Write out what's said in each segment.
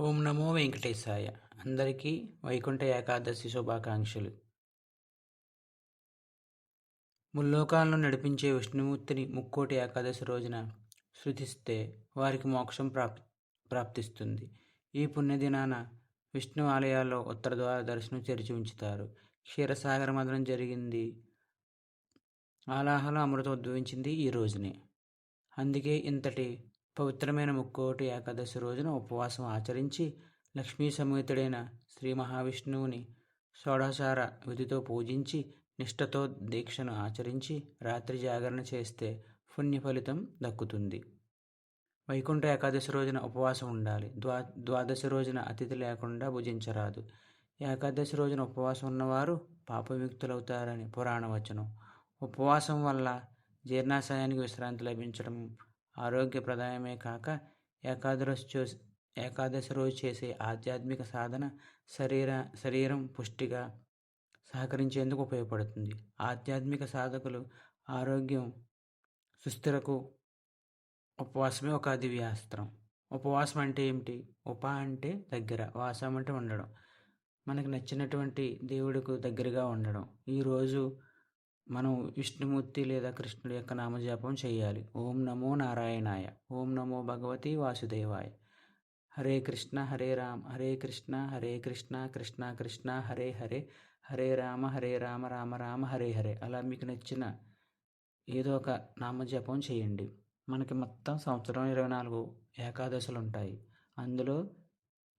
ఓం నమో వెంకటేశాయ. అందరికీ వైకుంఠ ఏకాదశి శుభాకాంక్షలు. ముల్లోకాలను నడిపించే విష్ణుమూర్తిని ముక్కోటి ఏకాదశి రోజున స్తుతిస్తే వారికి మోక్షం ప్రాప్తిస్తుంది. ఈ పుణ్యదినాన విష్ణు ఆలయాల్లో ఉత్తర ద్వార దర్శనం తెరిచి ఉంచుతారు. క్షీరసాగర మథనం జరిగింది. ఆలాహల అమృతం ఉద్భవించింది ఈ రోజునే. అందుకే ఇంతటి పవిత్రమైన ముక్కోటి ఏకాదశి రోజున ఉపవాసం ఆచరించి లక్ష్మీ సమేతుడైన శ్రీ మహావిష్ణువుని షోడశార విధితో పూజించి నిష్ఠతో దీక్షను ఆచరించి రాత్రి జాగరణ చేస్తే పుణ్య ఫలితం దక్కుతుంది. వైకుంఠ ఏకాదశి రోజున ఉపవాసం ఉండాలి. ద్వాదశి రోజున అతిథి లేకుండా భుజించరాదు. ఏకాదశి రోజున ఉపవాసం ఉన్నవారు పాపవిముక్తులవుతారని పురాణ వచనం. ఉపవాసం వల్ల జీర్ణాశయానికి విశ్రాంతి లభించడం ఆరోగ్యప్రదాయమే కాక ఏకాదశి రోజు చేసే ఆధ్యాత్మిక సాధన శరీరం పుష్టిగా సహకరించేందుకు ఉపయోగపడుతుంది. ఆధ్యాత్మిక సాధకులు ఆరోగ్యం సుస్థిరకు ఉపవాసమే ఒక దివ్యాస్త్రం. ఉపవాసం అంటే ఏమిటి? ఉప అంటే దగ్గర, వాసం అంటే ఉండడం, మనకు నచ్చినటువంటి దేవుడికి దగ్గరగా ఉండడం. ఈరోజు మనం విష్ణుమూర్తి లేదా కృష్ణుడి యొక్క నామజపం చేయాలి. ఓం నమో నారాయణాయ, ఓం నమో భగవతి వాసుదేవాయ. హరే కృష్ణ హరే రామ, హరే కృష్ణ హరే కృష్ణ, కృష్ణ కృష్ణ హరే హరే, హరే రామ రామ రామ హరే హరే. అలా మీకు నచ్చిన ఏదో ఒక నామజపం చేయండి. మనకి మొత్తం సంవత్సరం 24 ఏకాదశులు ఉంటాయి. అందులో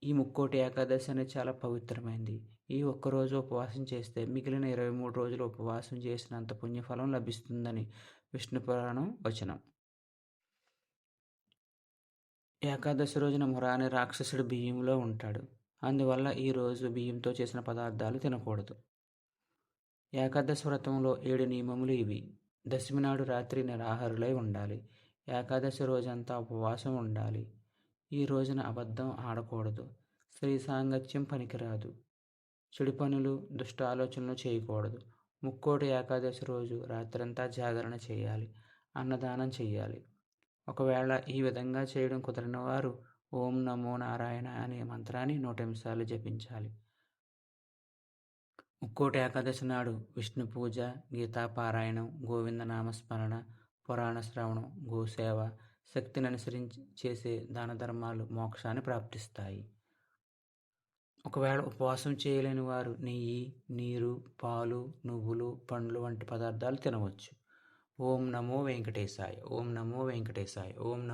ఈ ముక్కోటి ఏకాదశి అనేది చాలా పవిత్రమైనది. ఈ ఒక్కరోజు ఉపవాసం చేస్తే మిగిలిన 23 రోజులు ఉపవాసం చేసినంత పుణ్యఫలం లభిస్తుందని విష్ణు పురాణం వచనం. ఏకాదశి రోజున మురారి రాక్షసుడు బియ్యంలో ఉంటాడు. అందువల్ల ఈరోజు బియ్యంతో చేసిన పదార్థాలు తినకూడదు. ఏకాదశి వ్రతంలో 7 నియమములు ఇవి. దశమి నాడు రాత్రి నిరాహారులై ఉండాలి. ఏకాదశి రోజంతా ఉపవాసం ఉండాలి. ఈ రోజున అబద్ధం ఆడకూడదు. స్త్రీ సాంగత్యం పనికిరాదు. చెడు పనులు, దుష్ట ఆలోచనలు చేయకూడదు. ముక్కోటి ఏకాదశి రోజు రాత్రంతా జాగరణ చేయాలి. అన్నదానం చేయాలి. ఒకవేళ ఈ విధంగా చేయడం కుదరని వారు ఓం నమో నారాయణ అనే మంత్రాన్ని 108 సార్లు జపించాలి. ముక్కోటి ఏకాదశి నాడు విష్ణు పూజ, గీతాపారాయణం, గోవింద నామస్మరణ, పురాణ శ్రవణం, గోసేవ, శక్తిని అనుసరించి చేసే దాన ధర్మాలు మోక్షాన్ని ప్రాప్తిస్తాయి. ఒకవేళ ఉపవాసం చేయలేని వారు నెయ్యి, నీరు, పాలు, నువ్వులు, పండ్లు వంటి పదార్థాలు తినవచ్చు. ఓం నమో వెంకటేశాయ, ఓం నమో వెంకటేశాయ, ఓం